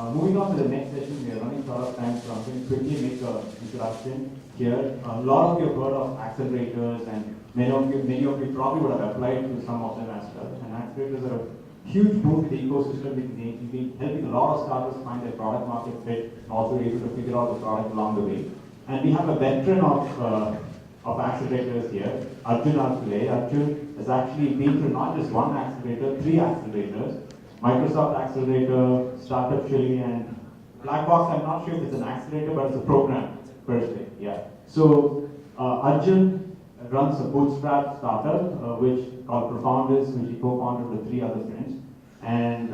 Moving on to the next session, we are running out of time, so I'm going to quickly make an introduction here. A lot of you have heard of accelerators, and many of you probably would have applied to some of them as well. And accelerators are a huge boon to the ecosystem because helping a lot of startups find their product market fit and also able to figure out the product along the way. And we have a veteran of accelerators here, Arjun Pillai. Arjun has actually been through not just one accelerator, 3 accelerators. Microsoft Accelerator, Startup Chili, and Blackbox. I'm not sure if it's an accelerator, but it's a program per se. Yeah. So Arjun runs a bootstrap startup, which called Profounders, which he co-founded with 3 other friends. And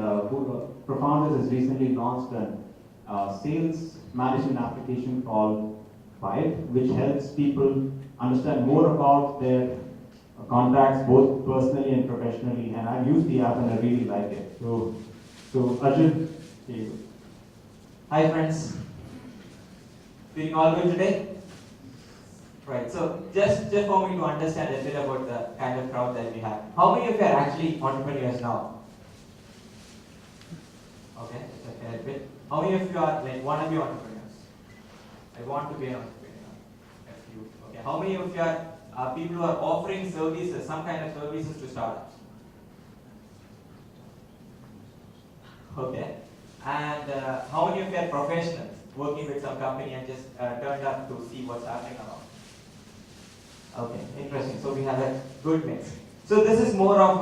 Profounders has recently launched a sales management application called Vibe, which helps people understand more about their contacts both personally and professionally, and I've used the app and I really like it. So Arjun, here you go. Hi friends, doing all good today? Right, so just for me to understand a bit about the kind of crowd that we have. How many of you are actually entrepreneurs now? Okay, it's a fair bit. How many of you are like want to be entrepreneurs? I want to be an entrepreneur. A few. Okay, how many of you are people who are offering services, some kind of services to startups? Okay. And how many of you are professionals working with some company and just turned up to see what's happening around? Okay, interesting. So we have a good mix. So this is more of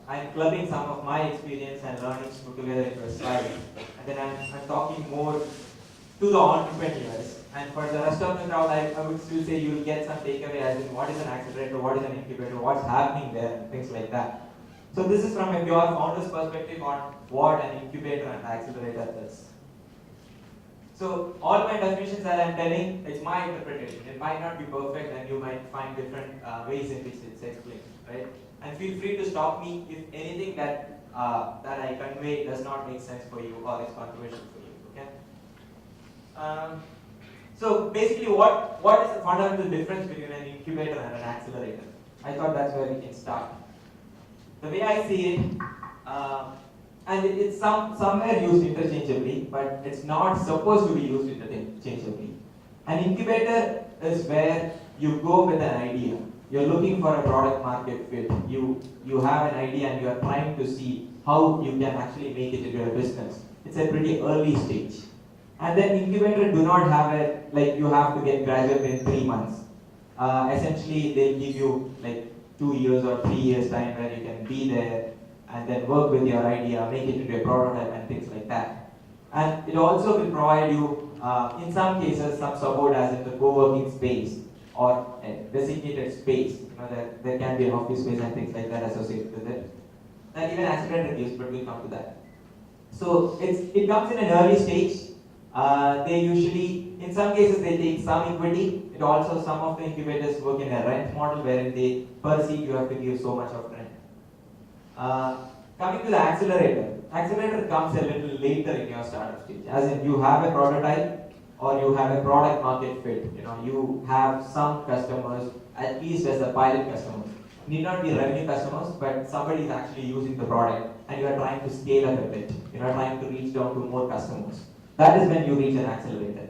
I'm clubbing some of my experience and learnings put together into a slide. And then I'm talking more to the entrepreneurs. And for the rest of the crowd, I would still say you will get some takeaway as in what is an accelerator, what is an incubator, what's happening there, and things like that. So this is from a pure founder's perspective on what an incubator and accelerator is. So all my definitions that I'm telling, it's my interpretation. It might not be perfect and you might find different ways in which it's explained, right? And feel free to stop me if anything that I convey does not make sense for you or is controversial for you, okay? So basically what is the fundamental difference between an incubator and an accelerator? I thought that's where we can start. The way I see it, and it's somewhere used interchangeably, but it's not supposed to be used interchangeably. An incubator is where you go with an idea. You're looking for a product market fit. You have an idea and you are trying to see how you can actually make it into a business. It's a pretty early stage. And then incubator do not have a, like you have to get graduated in 3 months. Essentially, they'll give you like 2 years or 3 years time where you can be there and then work with your idea, make it into a prototype and things like that. And it also will provide you, in some cases, some support as in the co-working space or a designated space. You know, there can be an office space and things like that associated with it. And even accelerator gives, but we'll come to that. So it comes in an early stage. They usually, in some cases, they take some equity. It also, some of the incubators work in a rent model wherein they per seat you have to give so much of rent. Coming to the accelerator, accelerator comes a little later in your startup stage. As in, you have a prototype or you have a product market fit. You know, you have some customers, at least as a pilot customers. Need not be revenue customers, but somebody is actually using the product and you are trying to scale up a bit. You are trying to reach down to more customers. That is when you reach an accelerator.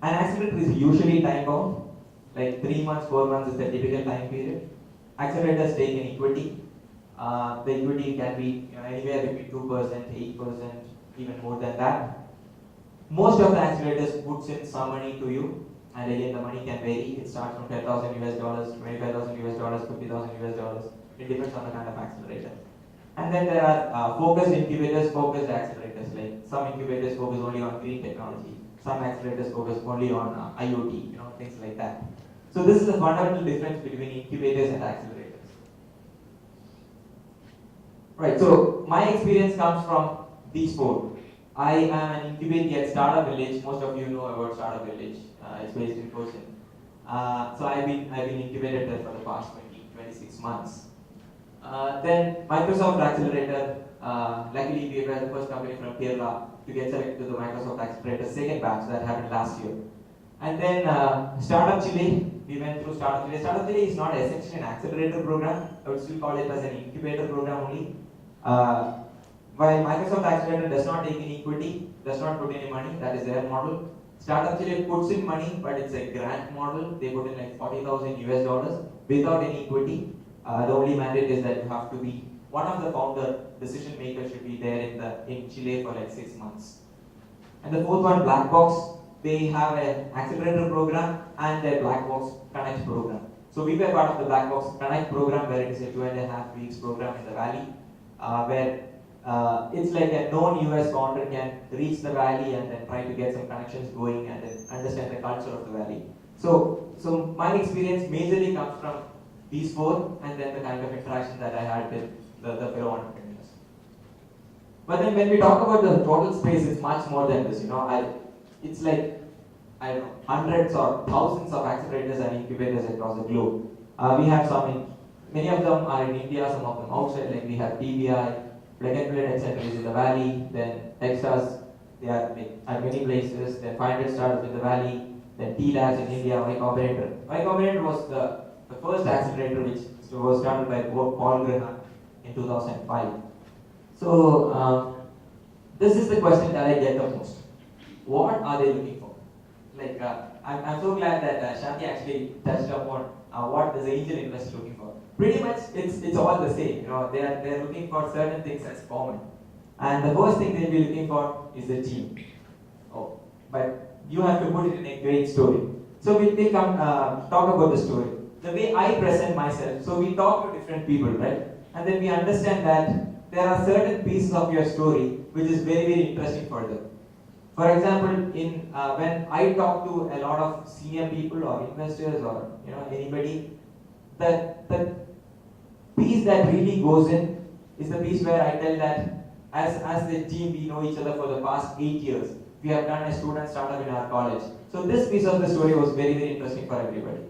An accelerator is usually time bound, like 3 months, 4 months is the typical time period. Accelerators take an equity. The equity can be anywhere between 2%, 8%, even more than that. Most of the accelerators puts in some money to you, and again the money can vary. It starts from $10,000 US, $25,000 US, $50,000 US. It depends on the kind of accelerator. And then there are focused incubators, focused accelerators. Like some incubators focus only on green technology. Some accelerators focus only on IoT, things like that. So this is the fundamental difference between incubators and accelerators. Right, so my experience comes from these 4. I am an incubator at Startup Village. Most of you know about Startup Village. It's based in Cochin. So I've been incubated there for the past 26 months. Then Microsoft Accelerator. Luckily, we were the first company from Pillai to get selected to the Microsoft Accelerator second batch that happened last year. And then Startup Chile. We went through Startup Chile. Startup Chile is not essentially an accelerator program. I would still call it as an incubator program only. while Microsoft Accelerator does not take any equity, does not put any money, that is their model. Startup Chile puts in money, but it's a grant model. They put in like 40,000 US dollars without any equity. The only mandate is that you have to be one of the founder decision makers should be there in Chile for like 6 months. And the fourth one, Black Box. They have an accelerator program and a Black Box Connect program. So we were part of the Black Box Connect program, where it is a 2.5 weeks program in the Valley, where it's like a known US founder can reach the Valley and then try to get some connections going and then understand the culture of the Valley. So my experience majorly comes from these four, and then the kind of interaction that I had with the fellow entrepreneurs. But then when we talk about the total space, it's much more than this. It's like, I don't know, hundreds or thousands of accelerators and incubators across the globe. We have many of them are in India, some of them outside, like we have TBI, Plug and Play Center is in the Valley, then Texas, they are at many places, then 500 startups in the Valley, then T-Labs in India, Y Combinator. Y Combinator was the first accelerator which was started by Paul Graham in 2005. So, this is the question that I get the most. What are they looking for? I'm so glad that Shanti actually touched upon what is the angel investor looking for. Pretty much, it's all the same. They're looking for certain things as common, and the first thing they'll be looking for is the team. Oh, but you have to put it in a great story. So we'll come talk about the story. The way I present myself. So we talk to different people, right? And then we understand that there are certain pieces of your story which is very, very interesting for them. For example, when I talk to a lot of senior people or investors or anybody, the piece that really goes in is the piece where I tell that as the team we know each other for the past 8 years. We have done a student startup in our college. So this piece of the story was very, very interesting for everybody.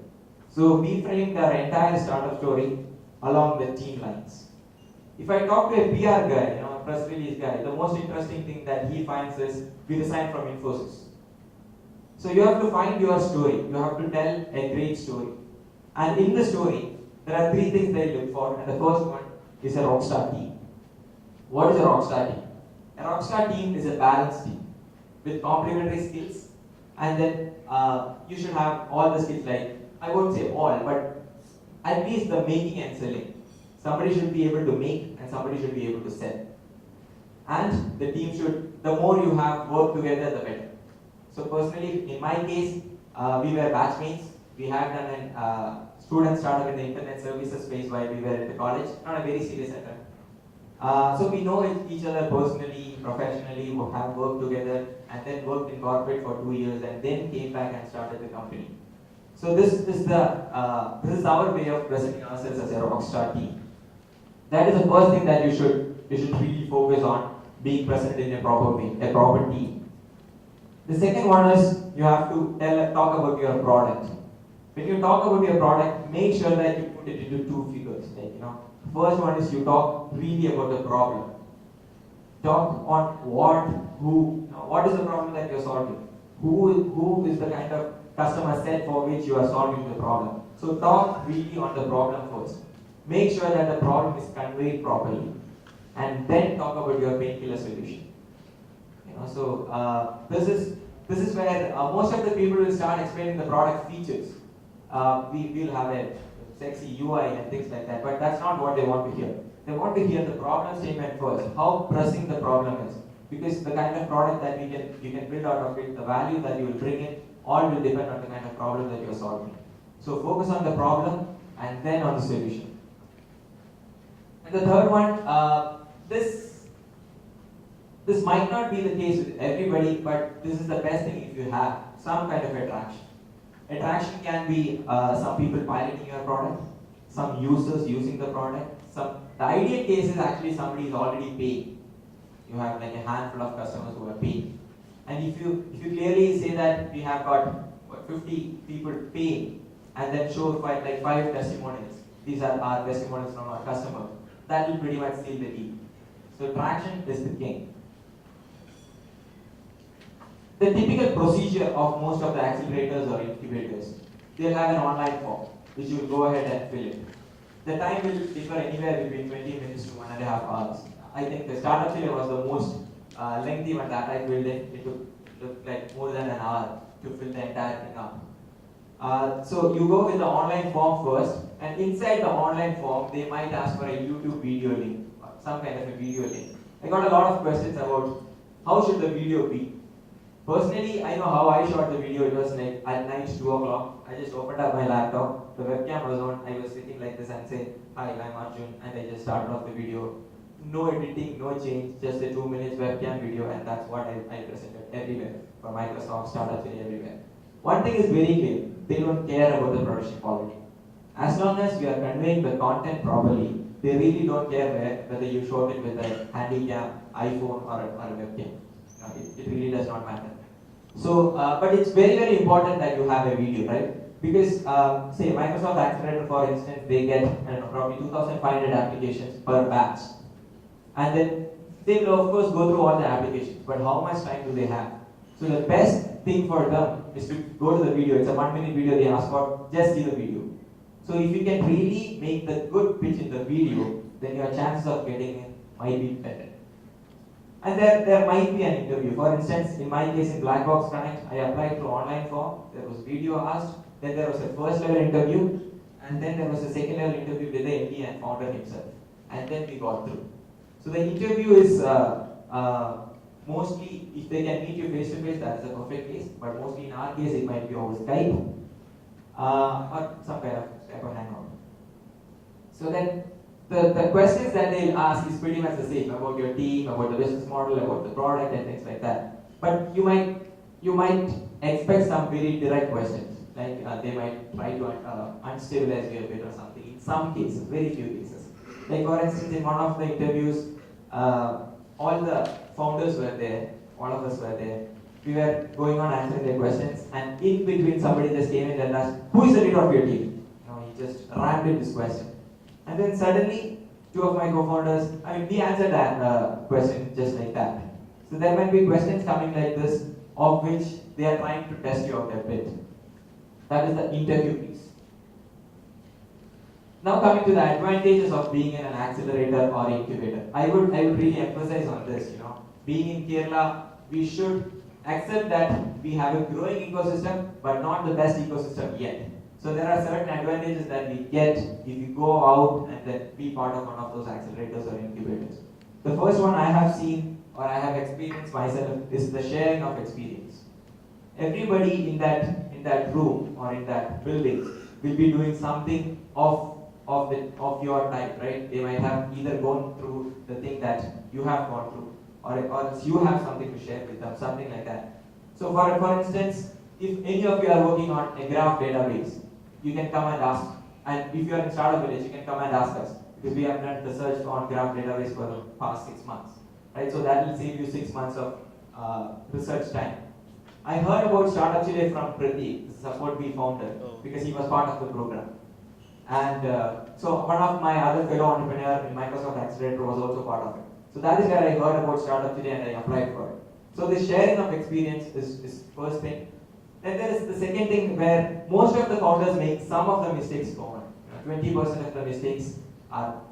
So we framed our entire startup story along the team lines. If I talk to a PR guy, a press release guy, the most interesting thing that he finds is we design from Infosys. So you have to find your story. You have to tell a great story. And in the story, there are 3 things they look for. And the first one is a rockstar team. What is a rockstar team? A rockstar team is a balanced team with complementary skills. And then you should have all the skills, like, I won't say all, but at least the making and selling. Somebody should be able to make and somebody should be able to sell. And the team should, the more you have work together, the better. So personally, in my case, we were batchmates. We had done a student startup in the internet services space while we were at the college, not a very serious setup. So we know each other personally, professionally, we have worked together, and then worked in corporate for 2 years, and then came back and started the company. So this is our way of presenting ourselves as a rockstar team. That is the first thing that you should really focus on, being present in a proper way, a proper team. The second one is you have to talk about your product. When you talk about your product, make sure that you put it into 2 figures. First one is you talk really about the problem. Talk on what is the problem that you're solving. Who is the kind of customer set for which you are solving the problem. So talk really on the problem first. Make sure that the problem is conveyed properly, and then talk about your painkiller solution. This is where most of the people will start explaining the product features. We will have a sexy UI and things like that, but that's not what they want to hear. They want to hear the problem statement first, how pressing the problem is. Because the kind of product that you can build out of it, the value that you will bring in, all will depend on the kind of problem that you are solving. So focus on the problem and then on the solution. And the third one, this might not be the case with everybody, but this is the best thing if you have some kind of attraction. Attraction can be some people piloting your product, some users using the product. The ideal case is actually somebody is already paying. You have like a handful of customers who are paying. And if you clearly say that we have got 50 people paying, and then show like 5 testimonials, these are our testimonials from our customer, that will pretty much seal the deal. So traction is the king. The typical procedure of most of the accelerators or incubators, they'll have an online form, which you will go ahead and fill it. The time will differ anywhere between 20 minutes to 1.5 hours. I think the startup Chile was the most lengthy one that I filled in. It took like more than an hour to fill the entire thing up. So you go with the online form first, and inside the online form, they might ask for a YouTube video link, or some kind of a video link. I got a lot of questions about how should the video be. Personally, I know how I shot the video. It was like at night, 2 o'clock. I just opened up my laptop, the webcam was on, I was sitting like this and said, "Hi, I'm Arjun," and I just started off the video. No editing, no change, just a 2 minutes webcam video, and that's what I presented everywhere, for Microsoft, Startup Chile, everywhere. One thing is very clear, they don't care about the production quality. As long as we are conveying the content properly, they really don't care whether you show it with a handycam, iPhone, or a webcam. It really does not matter. So, but it's very, very important that you have a video, right? Because, say, Microsoft Accelerator, for instance, they get, I don't know, probably 2,500 applications per batch. And then they will, of course, go through all the applications, but how much time do they have? So the best thing for them is to go to the video. It's a 1-minute video they ask for, just see the video. So if you can really make the good pitch in the video, then your chances of getting in might be better. And there might be an interview. For instance, in my case in Black Box Connect, I applied to online form, there was video asked, then there was a first level interview, and then there was a second level interview with the MD and founder himself. And then we got through. So the interview is mostly, if they can meet you face to face, that is a perfect case, but mostly in our case, it might be over Skype, or some kind of Skype or Hangout. So then, the questions that they'll ask is pretty much the same, about your team, about the business model, about the product, and things like that. But you might expect some very direct questions, like they might try to unstabilize your bit or something, in some cases, very few cases. Like for instance, in one of the interviews, all the founders were there, all of us were there. We were going on answering their questions, and in between somebody just came in and asked, "Who is the leader of your team?" He just rammed in this question. And then suddenly, 2 of my co-founders, we answered that question just like that. So there might be questions coming like this, of which they are trying to test you out a bit. That is the interview piece. Now coming to the advantages of being in an accelerator or incubator. I would really emphasize on this, Being in Kerala, we should accept that we have a growing ecosystem, but not the best ecosystem yet. So there are certain advantages that we get if you go out and then be part of one of those accelerators or incubators. The first one I have seen or I have experienced myself is the sharing of experience. Everybody in that room or in that building will be doing something of your type, right? They might have either gone through the thing that you have gone through, or you have something to share with them, something like that. So for instance, if any of you are working on a graph database, you can come and ask. And if you are in Startup Village, you can come and ask us, because we have done research on graph database for the past 6 months, right? So that will save you 6 months of research time. I heard about Startup Chile from Pratik, the support B founder, because he was part of the program. And so one of my other fellow entrepreneurs in Microsoft Accelerator was also part of it. So that is where I heard about Startup Chile and I applied for it. So the sharing of experience is first thing. Then there is the second thing where most of the founders make some of the mistakes common. 20% of the mistakes are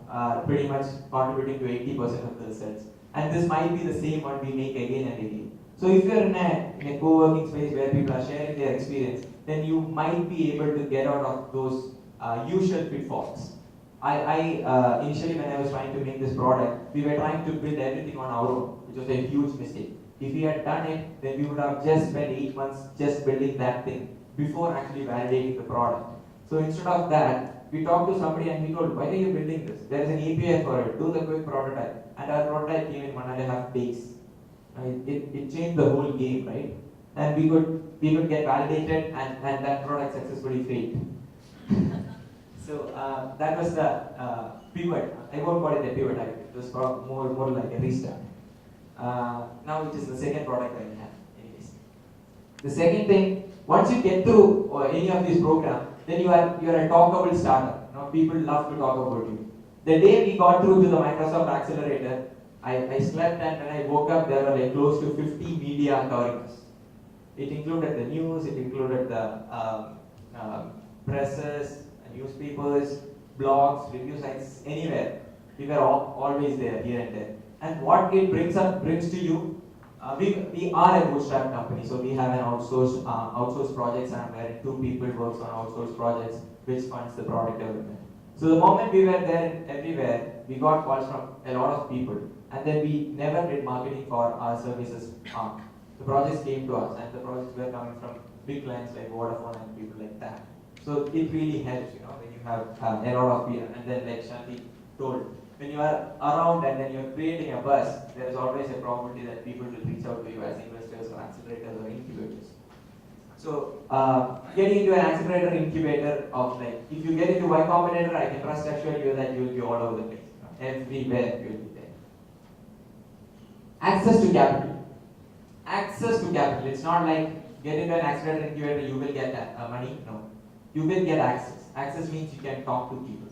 pretty much contributing to 80% of the results. And this might be the same one we make again and again. So if you're in a co-working space where people are sharing their experience, then you might be able to get out of those usual pitfalls. I initially when I was trying to make this product, we were trying to build everything on our own, which was a huge mistake. If we had done it, then we would have just spent 8 months just building that thing before actually validating the product. So instead of that, we talked to somebody and we told, why are you building this? There is an API for it, do the quick prototype. And our prototype came in 1.5 days. It changed the whole game, right? And we could get validated and that product successfully failed. So that was the pivot. I won't call it a pivot, it was more like a restart. Now it is the second product that we have. Anyways. The second thing, once you get through any of these programs, then you are a talkable startup. People love to talk about you. The day we got through to the Microsoft Accelerator, I slept and when I woke up, there were like close to 50 media covering us. It included the news, it included the presses, newspapers, blogs, review sites, anywhere. We were always there, here and there. And what it brings to you, we are a bootstrap company, so we have an outsourced projects, and where 2 people works on outsourced projects, which funds the product development. So the moment we were there everywhere, we got calls from a lot of people, and then we never did marketing for our services. The projects came to us, and the projects were coming from big clients like Vodafone and people like that. So it really helps, when you have a lot of people. And then, like Shanti told, when you are around and then you're creating a buzz, there is always a probability that people will reach out to you as investors or accelerators or incubators. So getting into an accelerator incubator of like, if you get into Y Combinator, I can trust assure you that you will be all over the place. Everywhere you will be there. Access to capital. Access to capital. It's not like get into an accelerator incubator, you will get money. No. You will get access. Access means you can talk to people.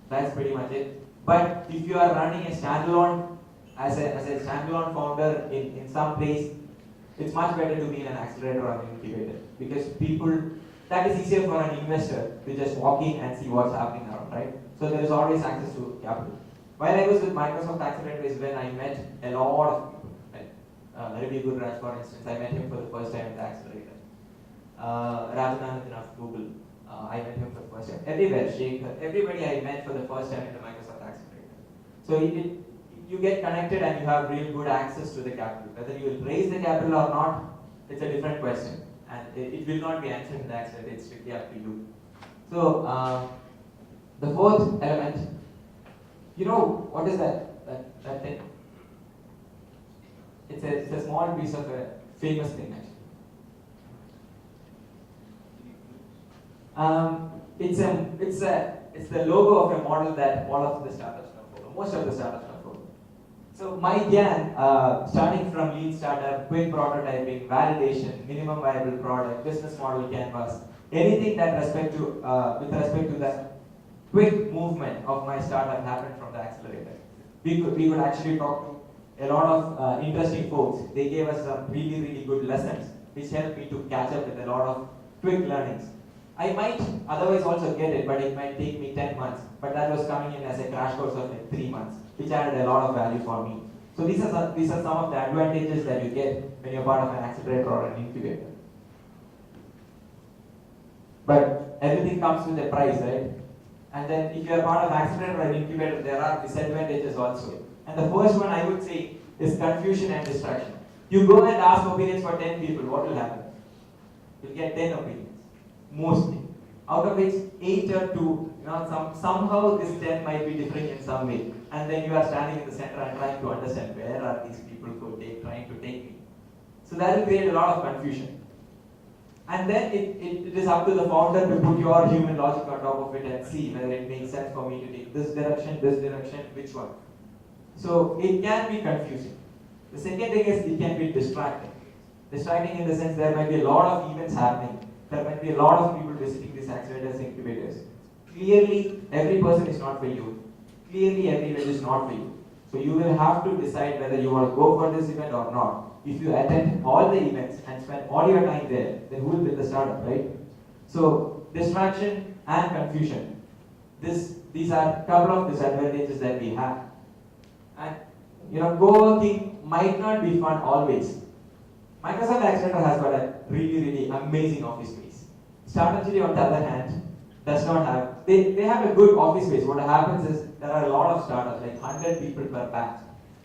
That's pretty much it. But if you are running a standalone, as a standalone founder in some place, it's much better to be in an accelerator or an incubator, because that is easier for an investor to just walk in and see what's happening around, right? So there is always access to capital. While I was with Microsoft Accelerator is when I met a lot of people. Like Ravi Gurraj, for instance, I met him for the first time at the accelerator. Rajan of Google, I met him for the first time. Everywhere, Shekhar, everybody I met for the first time in the Microsoft Accelerator. So you get connected and you have real good access to the capital. Whether you will raise the capital or not, it's a different question. And it will not be answered in the accelerator, it's strictly up to you. So, the 4th element, what is that thing? It's a small piece of a famous thing actually. It's the logo of a model that all of the startups come follow. Most of the startups come follow. So my gang, starting from lead startup, quick prototyping, validation, minimum viable product, business model canvas, anything that with respect to the quick movement of my startup happened from the accelerator. We could actually talk to a lot of interesting folks. They gave us some really, really good lessons, which helped me to catch up with a lot of quick learnings. I might otherwise also get it, but it might take me 10 months. But that was coming in as a crash course of like 3 months, which added a lot of value for me. So these are some of the advantages that you get when you're part of an accelerator or an incubator. But everything comes with a price, right? And then if you're part of an accelerator or an incubator, there are disadvantages also. And the first one I would say is confusion and distraction. You go and ask opinions for 10 people, what will happen? You'll get 10 opinions, mostly. Out of which 8 or 2, somehow this 10 might be differing in some way. And then you are standing in the center and trying to understand where are these people trying to take me. So that will create a lot of confusion. And then it is up to the founder to put your human logic on top of it and see whether it makes sense for me to take this direction, which one. So it can be confusing. The second thing is it can be distracting. Distracting in the sense there might be a lot of events happening. There might be a lot of people visiting these accelerators, incubators. Clearly, every person is not for you. Clearly, every event is not for you. So you will have to decide whether you want to go for this event or not. If you attend all the events and spend all your time there, then who will build the startup, right? So distraction and confusion. These are a couple of disadvantages that we have. And co-working might not be fun always. Microsoft Accelerator has got a really, really amazing office space. Strategy, on the other hand, does not have. They have a good office space. What happens is there are a lot of startups, like 100 people per batch.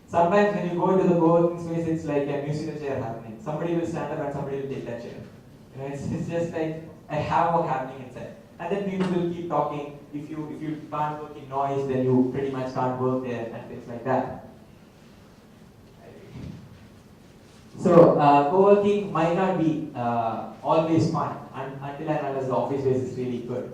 Sometimes when you go into the co-working space, it's like a musical chair happening. Somebody will stand up and somebody will take that chair. It's just like a havoc happening inside. And then people will keep talking. If you can't work in noise, then you pretty much can't work there and things like that. So co-working might not be always fun until and unless the office space is really good.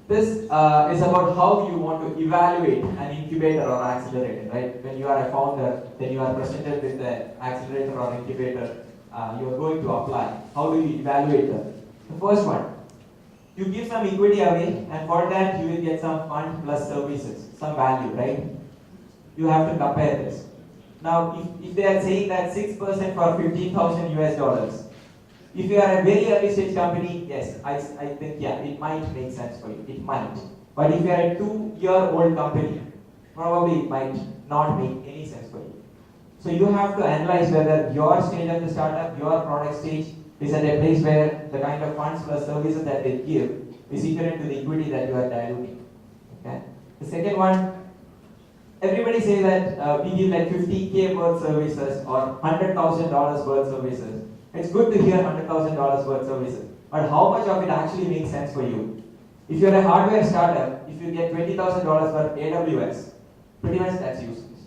This is about how you want to evaluate an incubator or accelerator, right? When you are a founder, then you are presented with the accelerator or incubator you are going to apply. How do you evaluate them? The first one, you give some equity away, and for that you will get some fund plus services, some value, right? You have to compare this. Now, if they are saying that 6% for 15,000 US dollars, if you are a very early stage company, yes, I think, yeah, it might make sense for you. It might. But if you are a 2-year-old company, probably it might not make any sense for you. So you have to analyze whether your stage of the startup, your product stage is at a place where the kind of funds plus services that they give is equivalent to the equity that you are diluting. Okay. The second one, everybody say that we give like 50K worth services or $100,000 worth services. It's good to hear $100,000 worth services, but how much of it actually makes sense for you? If you're a hardware startup, if you get $20,000 for AWS, pretty much that's useless.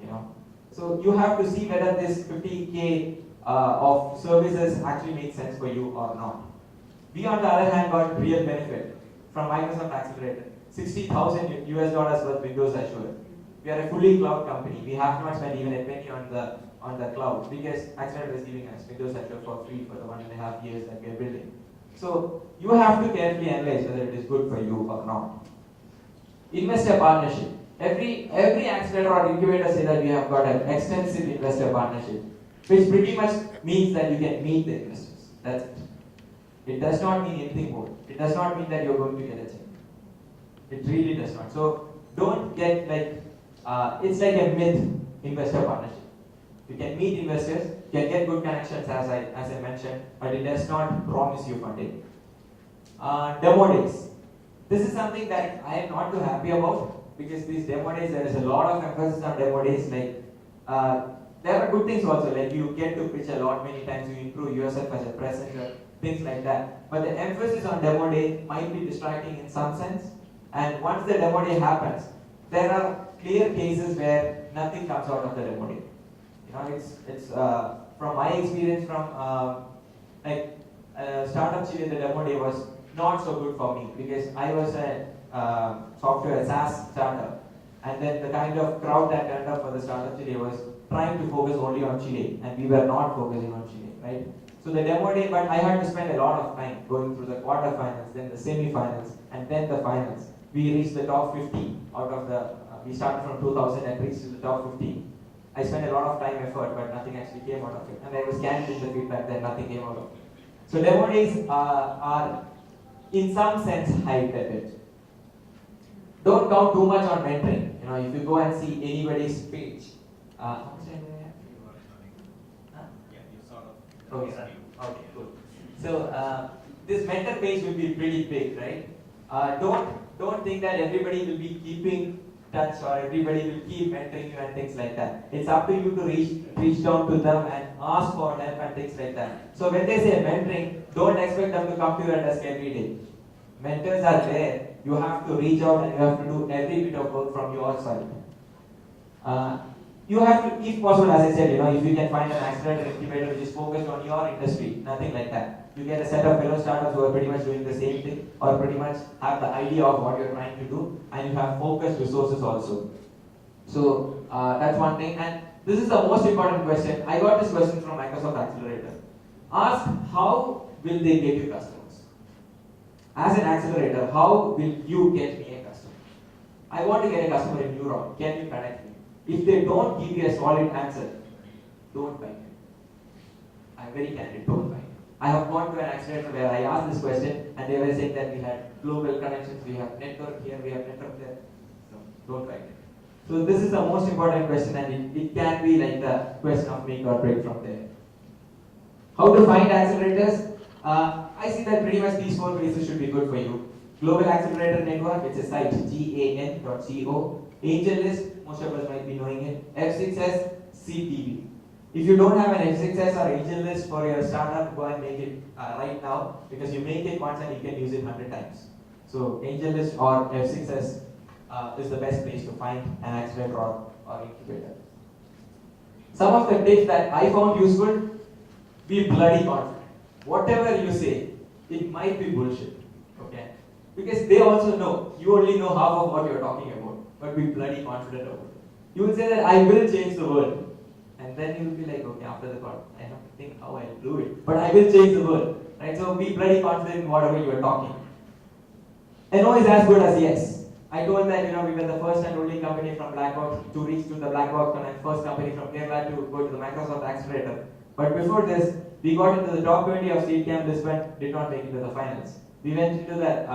You know, so you have to see whether this 50K of services actually make sense for you or not. We on the other hand got real benefit from Microsoft Accelerator, $60,000 worth Windows Azure. We are a fully cloud company. We have not spent even a penny on the cloud because Accelerator is giving us Windows Azure for free for the 1.5 years that we are building. So you have to carefully analyze whether it is good for you or not. Investor partnership. Every accelerator or incubator say that we have got an extensive investor partnership, which pretty much means that you can meet the investors. That's it. It does not mean anything more. It does not mean that you're going to get a check. It really does not. So don't get like, it's like a myth, investor partnership. You can meet investors, you can get good connections as I mentioned, but it does not promise you funding. Demo days. This is something that I am not too happy about because these demo days, there is a lot of emphasis on demo days. Like, there are good things also, like you get to pitch a lot many times, you improve yourself as a presenter, things like that. But the emphasis on demo day might be distracting in some sense. And once the demo day happens, there are clear cases where nothing comes out of the demo day. You know, it's from my experience from startup Chile, the demo day was not so good for me because I was a software SaaS startup, and then the kind of crowd that turned up for the startup Chile was trying to focus only on Chile, and we were not focusing on Chile, right? So the demo day, but I had to spend a lot of time going through the quarterfinals, then the semi-finals, and then the finals. We reached the top 50 out of the. We started from 2000 and reached to the top 50. I spent a lot of time, effort, but nothing actually came out of it. And I was candid in the feedback that nothing came out of it. So demo days are, in some sense, hyped a bit. Don't count too much on mentoring. You know, if you go and see anybody's page, how much time do I have? Yeah, you sort of. Okay, okay, cool. So this mentor page will be pretty big, right? Don't think that everybody will be keeping touch or everybody will keep mentoring you and things like that. It's up to you to reach down to them and ask for help and things like that. So when they say mentoring, don't expect them to come to your desk every day. Mentors are there. You have to reach out and you have to do every bit of work from your side. You have to, if possible, as I said, you know, if you can find an accelerator incubator which is focused on your industry, nothing like that. You get a set of fellow startups who are pretty much doing the same thing or pretty much have the idea of what you're trying to do, and you have focused resources also. So that's one thing. And this is the most important question. I got this question from Microsoft Accelerator. Ask how will they get you customers? As an accelerator, how will you get me a customer? I want to get a customer in Europe. Can you connect me? If they don't give you a solid answer, don't buy it. I'm very candid, don't buy it. I have gone to an accelerator where I asked this question and they were saying that we had global connections, we have network here, we have network there. No, don't buy it. So this is the most important question, and it can be like the question of make or break from there. How to find accelerators? I see that pretty much these 4 places should be good for you. Global Accelerator Network, it's a site, GAN.co. AngelList, most of us might be knowing it. F6S, CTV. If you don't have an F6S or AngelList for your startup, go and make it right now, because you make it once and you can use it 100 times. So AngelList or F6S is the best place to find an accelerator or incubator. Some of the tips that I found useful: be bloody confident. Whatever you say, it might be bullshit. Okay? Because they also know, you only know half of what you're talking about, but be bloody confident about it. You will say that I will change the world, and then you will be like, okay, after the call, I have to think how I'll do it, but I will change the world. Right? So be bloody confident in whatever you are talking. And no is as good as yes. I told that, we were the first and only company from Blackbox to reach to the Blackbox, and first company from Kerala to go to the Microsoft Accelerator. But before this, we got into the top 20 of Seed Camp Lisbon, did not make it to the finals. We went into the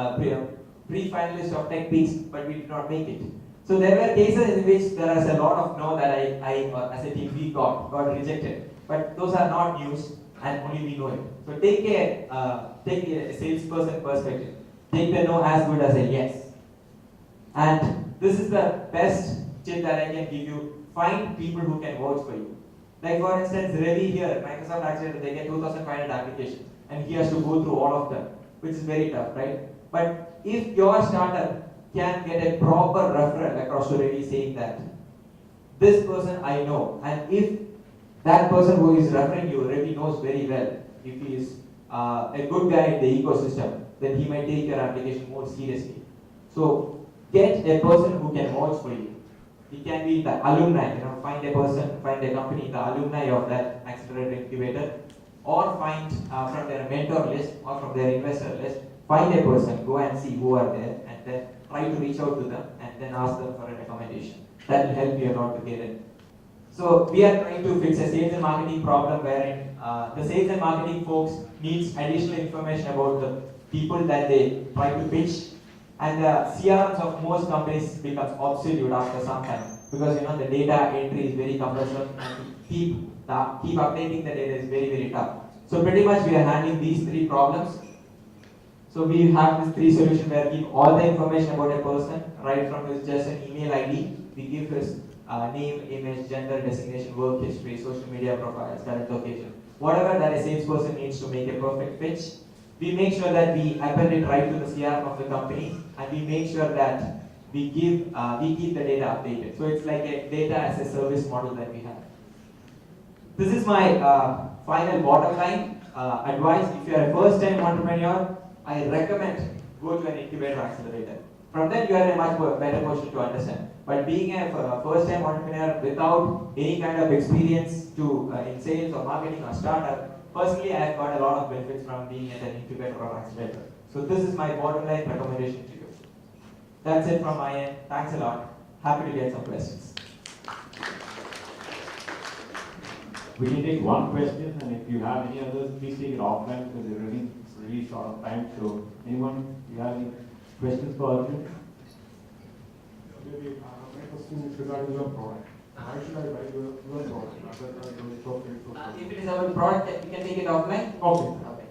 pre-finalist of Tech Peaks, but we did not make it. So there were cases in which there is a lot of no that as a team we got rejected. But those are not news and only we know it. So take a salesperson perspective. Take the no as good as a yes. And this is the best tip that I can give you. Find people who can vouch for you. Like for instance, Ravi here, Microsoft Accelerator, they get 2,500 applications and he has to go through all of them, which is very tough, right? But if your startup can get a proper referral across to Ravi saying that this person I know, and if that person who is referring you, Ravi knows very well, if he is a good guy in the ecosystem, then he might take your application more seriously. So get a person who can vouch for you. It can be the alumni, find a person, find a company, the alumni of that accelerator incubator, or find from their mentor list or from their investor list, find a person, go and see who are there, and then try to reach out to them and then ask them for a recommendation. That will help you a lot to get it. So we are trying to fix a sales and marketing problem wherein the sales and marketing folks needs additional information about the people that they try to pitch, and the CRMs of most companies becomes obsolete after some time because the data entry is very cumbersome and to keep updating the data is very tough. So pretty much we are handling these three problems. So we have these three solutions where we give all the information about a person, right from his just an email ID, we give his name, image, gender, designation, work history, social media profiles, current location, whatever that a salesperson needs to make a perfect pitch. We make sure that we append it right to the CRM of the company, and we make sure that we keep the data updated. So it's like a data as a service model that we have. This is my final bottom line advice. If you are a first-time entrepreneur, I recommend go to an incubator accelerator. From then you are in a much better position to understand. But being a first-time entrepreneur without any kind of experience in sales or marketing or startup, personally, I have got a lot of benefits from being at an incubator or accelerator. So this is my bottom line recommendation to you. That's it from my end. Thanks a lot. Happy to get some questions. We can take one question, and if you have any others, please take it offline because we're really short of time. So anyone, you have any questions for Arjun? Maybe my question is regarding your product. Why should I buy your product rather than your product? If it is about the product, we can take it offline. Okay.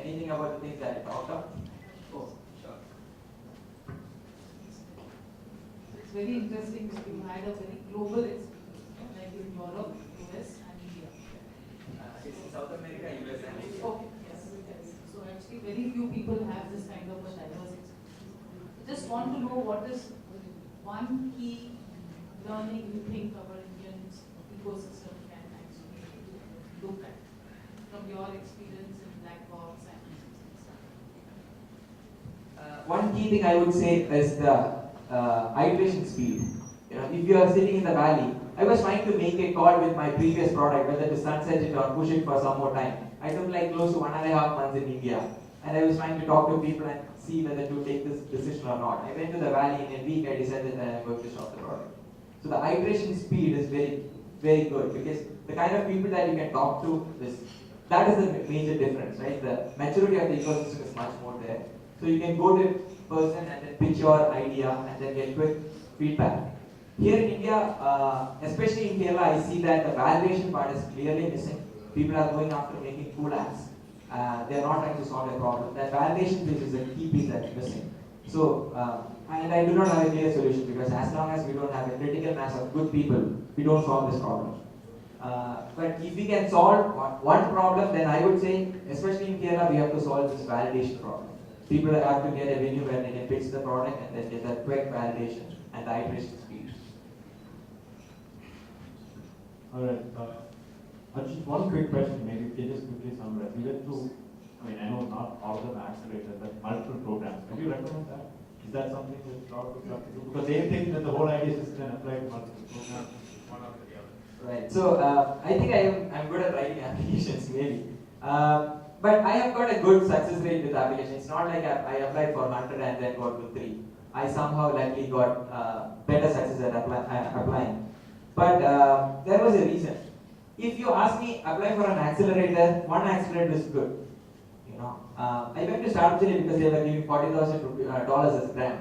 Anything about the things that I talked about? Oh, sure. It's very interesting that you had a very global experience, like in Europe, US, and India. It's in South America, US, and India. Okay, yes. So actually, very few people have this kind of a diverse experience. Just want to know what is one key learning you think our Indian ecosystem can actually look at from your experience in black box and stuff. One key thing I would say is the iteration speed. If you are sitting in the valley, I was trying to make a call with my previous product, whether to sunset it or push it for some more time. I took like close to 1.5 months in India, and I was trying to talk to people and see whether to take this decision or not. I went to the valley in a week. I decided that I'm going to stop the product. So the iteration speed is very good because the kind of people that you can talk to that is the major difference, right? The maturity of the ecosystem is much more there. So you can go to a person and then pitch your idea and then get quick feedback. Here in India, especially in Kerala, I see that the validation part is clearly missing. People are going after making cool apps. They are not trying to solve a problem. That validation piece is a key piece that's missing. So, and I do not have a clear solution because as long as we don't have a critical mass of good people, we don't solve this problem. But if we can solve one problem, then I would say, especially in Kerala, we have to solve this validation problem. People have to get a venue where they can pitch the product and then get that quick validation and the iteration speed. Alright, just one quick question, maybe you can just quickly summarize. You went through, I know not all of them are accelerators, but multiple programs. Would you recommend that? Is that something that you have to do? Because they think that the whole idea is then apply to multiple programs. One after the other. Right. So I think I'm good at writing applications, maybe. But I have got a good success rate with applications. It's not like I applied for 100 and then got to 3. I somehow likely got better success at applying. But there was a reason. If you ask me, apply for an accelerator, one accelerator is good. I went to Startup Chile because they were giving $40,000 as a grant,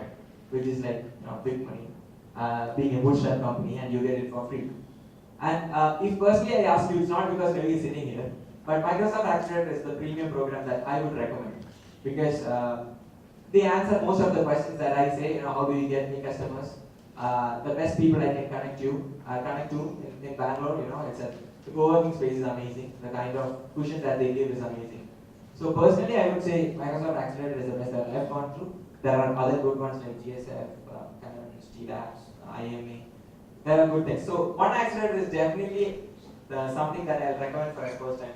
which is like big money, being a bootstrap company, and you get it for free. And if personally I ask you, it's not because Ravi is sitting here, but Microsoft Accelerator is the premium program that I would recommend, because they answer most of the questions that I say. How do you get me customers? The best people I can connect to in Bangalore. The co-working space is amazing. The kind of cushion that they give is amazing. So personally, I would say Microsoft Accelerator is the best that I've gone through. There are other good ones like GSF, Labs, IMA. There are good things. So one accelerator is definitely something that I'll recommend for a first time.